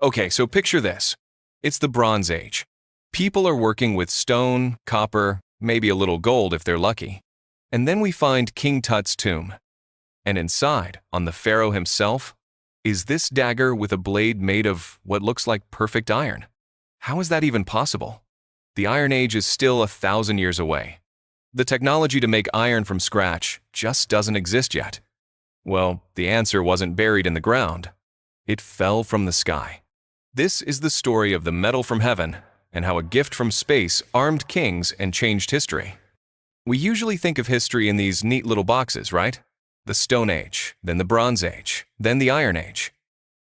Okay, so picture this. It's the Bronze Age. People are working with stone, copper, maybe a little gold if they're lucky. And then we find King Tut's tomb. And inside, on the pharaoh himself, is this dagger with a blade made of what looks like perfect iron. How is that even possible? The Iron Age is still 1,000 years away. The technology to make iron from scratch just doesn't exist yet. Well, the answer wasn't buried in the ground. It fell from the sky. This is the story of the metal from heaven and how a gift from space armed kings and changed history. We usually think of history in these neat little boxes, right? The Stone Age, then the Bronze Age, then the Iron Age.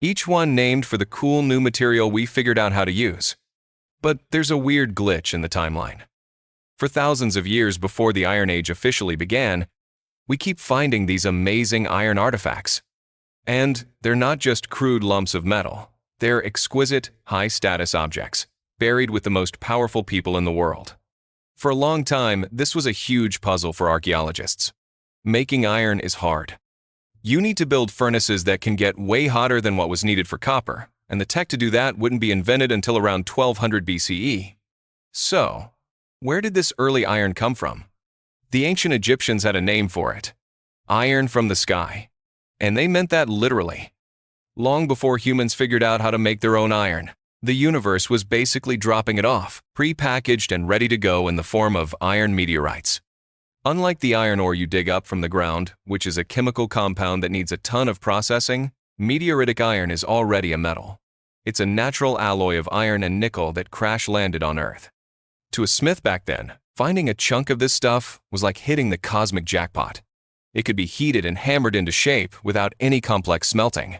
Each one named for the cool new material we figured out how to use. But there's a weird glitch in the timeline. For thousands of years before the Iron Age officially began, we keep finding these amazing iron artifacts. And they're not just crude lumps of metal. They're exquisite, high-status objects, buried with the most powerful people in the world. For a long time, this was a huge puzzle for archaeologists. Making iron is hard. You need to build furnaces that can get way hotter than what was needed for copper, and the tech to do that wouldn't be invented until around 1200 BCE. So, where did this early iron come from? The ancient Egyptians had a name for it: iron from the sky. And they meant that literally. Long before humans figured out how to make their own iron, the universe was basically dropping it off, pre-packaged and ready to go in the form of iron meteorites. Unlike the iron ore you dig up from the ground, which is a chemical compound that needs a ton of processing, meteoritic iron is already a metal. It's a natural alloy of iron and nickel that crash-landed on Earth. To a smith back then, finding a chunk of this stuff was like hitting the cosmic jackpot. It could be heated and hammered into shape without any complex smelting.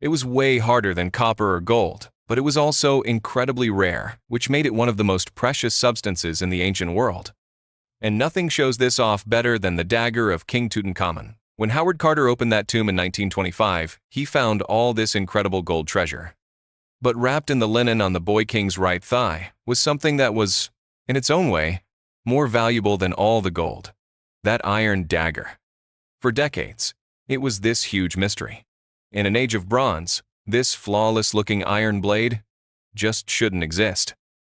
It was way harder than copper or gold, but it was also incredibly rare, which made it one of the most precious substances in the ancient world. And nothing shows this off better than the dagger of King Tutankhamun. When Howard Carter opened that tomb in 1925, he found all this incredible gold treasure. But wrapped in the linen on the boy king's right thigh was something that was, in its own way, more valuable than all the gold: that iron dagger. For decades, it was this huge mystery. In an age of bronze, this flawless-looking iron blade just shouldn't exist.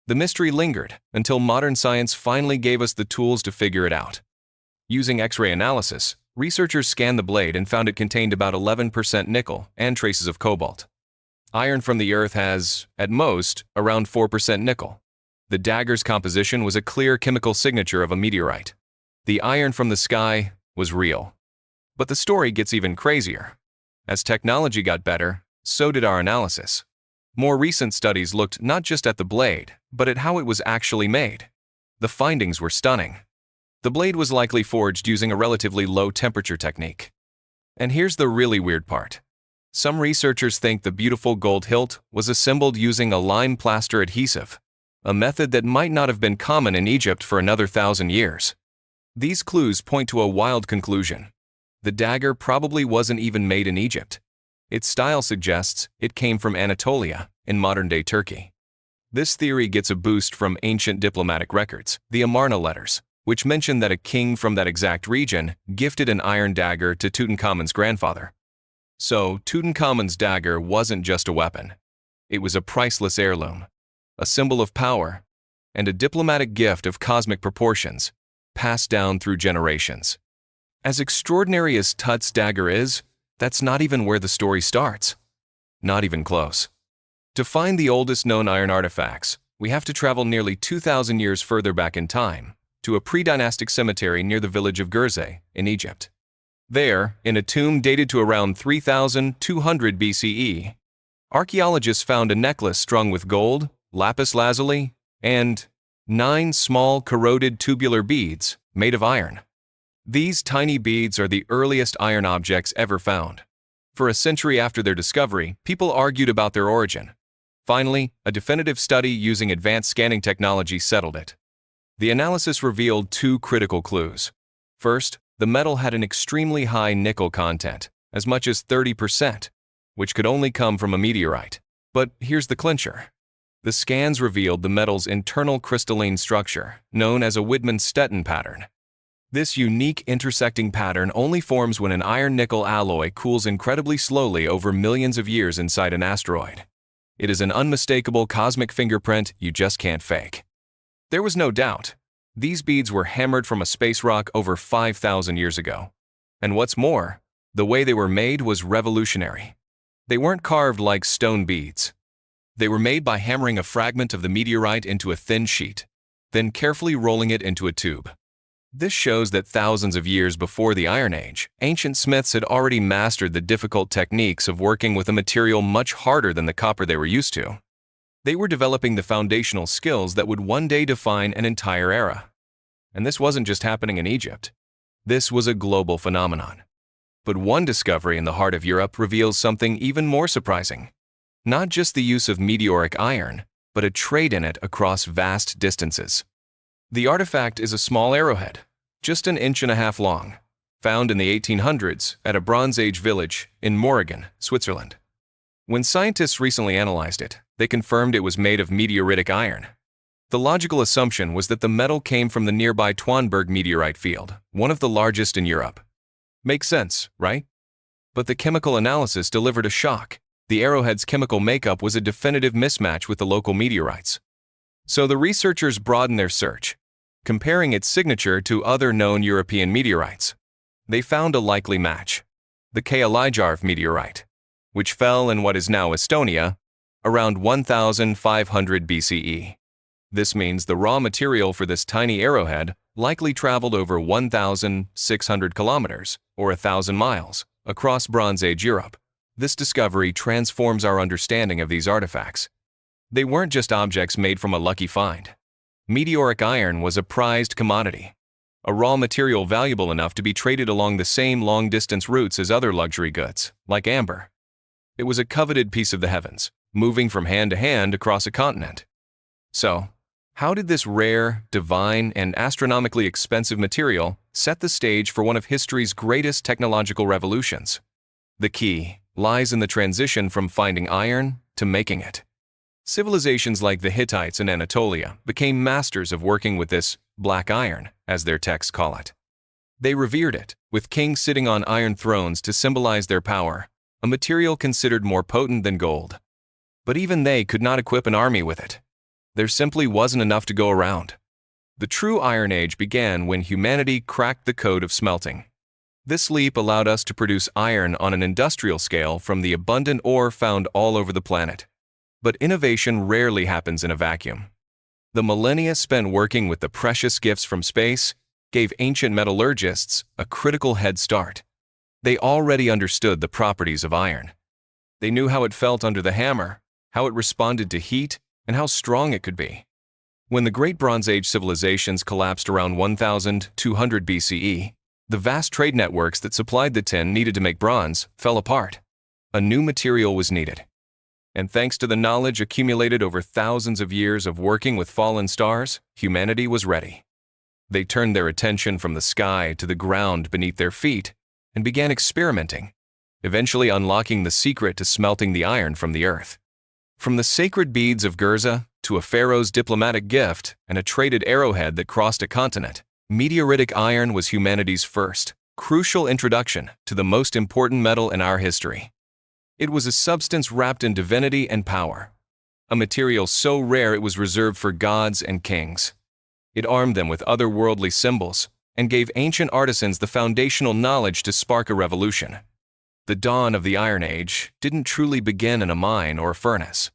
The mystery lingered until modern science finally gave us the tools to figure it out. Using X-ray analysis, researchers scanned the blade and found it contained about 11% nickel and traces of cobalt. Iron from the Earth has, at most, around 4% nickel. The dagger's composition was a clear chemical signature of a meteorite. The iron from the sky was real. But the story gets even crazier. As technology got better, so did our analysis. More recent studies looked not just at the blade, but at how it was actually made. The findings were stunning. The blade was likely forged using a relatively low-temperature technique. And here's the really weird part. Some researchers think the beautiful gold hilt was assembled using a lime plaster adhesive, a method that might not have been common in Egypt for another 1,000 years. These clues point to a wild conclusion. The dagger probably wasn't even made in Egypt. Its style suggests it came from Anatolia, in modern-day Turkey. This theory gets a boost from ancient diplomatic records, the Amarna letters, which mention that a king from that exact region gifted an iron dagger to Tutankhamun's grandfather. So, Tutankhamun's dagger wasn't just a weapon. It was a priceless heirloom, a symbol of power, and a diplomatic gift of cosmic proportions, passed down through generations. As extraordinary as Tut's dagger is, that's not even where the story starts. Not even close. To find the oldest known iron artifacts, we have to travel nearly 2,000 years further back in time, to a pre-dynastic cemetery near the village of Gerzeh, in Egypt. There, in a tomb dated to around 3,200 BCE, archaeologists found a necklace strung with gold, lapis lazuli, and 9 small corroded tubular beads made of iron. These tiny beads are the earliest iron objects ever found. For a century after their discovery, people argued about their origin. Finally, a definitive study using advanced scanning technology settled it. The analysis revealed 2 critical clues. First, the metal had an extremely high nickel content, as much as 30%, which could only come from a meteorite. But here's the clincher. The scans revealed the metal's internal crystalline structure, known as a Widman-Stettin pattern. This unique intersecting pattern only forms when an iron-nickel alloy cools incredibly slowly over millions of years inside an asteroid. It is an unmistakable cosmic fingerprint you just can't fake. There was no doubt. These beads were hammered from a space rock over 5,000 years ago. And what's more, the way they were made was revolutionary. They weren't carved like stone beads. They were made by hammering a fragment of the meteorite into a thin sheet, then carefully rolling it into a tube. This shows that thousands of years before the Iron Age, ancient smiths had already mastered the difficult techniques of working with a material much harder than the copper they were used to. They were developing the foundational skills that would one day define an entire era. And this wasn't just happening in Egypt. This was a global phenomenon. But one discovery in the heart of Europe reveals something even more surprising. Not just the use of meteoric iron, but a trade in it across vast distances. The artifact is a small arrowhead, just 1.5 inches long, found in the 1800s at a Bronze Age village in Morrigan, Switzerland. When scientists recently analyzed it, they confirmed it was made of meteoritic iron. The logical assumption was that the metal came from the nearby Twanberg meteorite field, one of the largest in Europe. Makes sense, right? But the chemical analysis delivered a shock. The arrowhead's chemical makeup was a definitive mismatch with the local meteorites. So the researchers broadened their search, comparing its signature to other known European meteorites. They found a likely match, the Kalijarv meteorite, which fell in what is now Estonia around 1,500 BCE. This means the raw material for this tiny arrowhead likely traveled over 1,600 kilometers, or 1,000 miles, across Bronze Age Europe. This discovery transforms our understanding of these artifacts. They weren't just objects made from a lucky find. Meteoric iron was a prized commodity, a raw material valuable enough to be traded along the same long-distance routes as other luxury goods, like amber. It was a coveted piece of the heavens, moving from hand to hand across a continent. So, how did this rare, divine, and astronomically expensive material set the stage for one of history's greatest technological revolutions? The key lies in the transition from finding iron to making it. Civilizations like the Hittites in Anatolia became masters of working with this black iron, as their texts call it. They revered it, with kings sitting on iron thrones to symbolize their power, a material considered more potent than gold. But even they could not equip an army with it. There simply wasn't enough to go around. The true Iron Age began when humanity cracked the code of smelting. This leap allowed us to produce iron on an industrial scale from the abundant ore found all over the planet. But innovation rarely happens in a vacuum. The millennia spent working with the precious gifts from space gave ancient metallurgists a critical head start. They already understood the properties of iron. They knew how it felt under the hammer, how it responded to heat, and how strong it could be. When the great Bronze Age civilizations collapsed around 1,200 BCE, the vast trade networks that supplied the tin needed to make bronze fell apart. A new material was needed. And thanks to the knowledge accumulated over thousands of years of working with fallen stars, humanity was ready. They turned their attention from the sky to the ground beneath their feet and began experimenting, eventually unlocking the secret to smelting the iron from the earth. From the sacred beads of Gurza to a pharaoh's diplomatic gift and a traded arrowhead that crossed a continent, meteoritic iron was humanity's first, crucial introduction to the most important metal in our history. It was a substance wrapped in divinity and power, a material so rare it was reserved for gods and kings. It armed them with otherworldly symbols and gave ancient artisans the foundational knowledge to spark a revolution. The dawn of the Iron Age didn't truly begin in a mine or a furnace.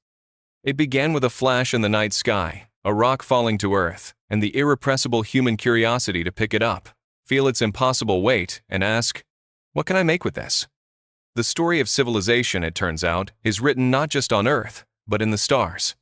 It began with a flash in the night sky, a rock falling to earth, and the irrepressible human curiosity to pick it up, feel its impossible weight, and ask, "What can I make with this?" The story of civilization, it turns out, is written not just on Earth, but in the stars.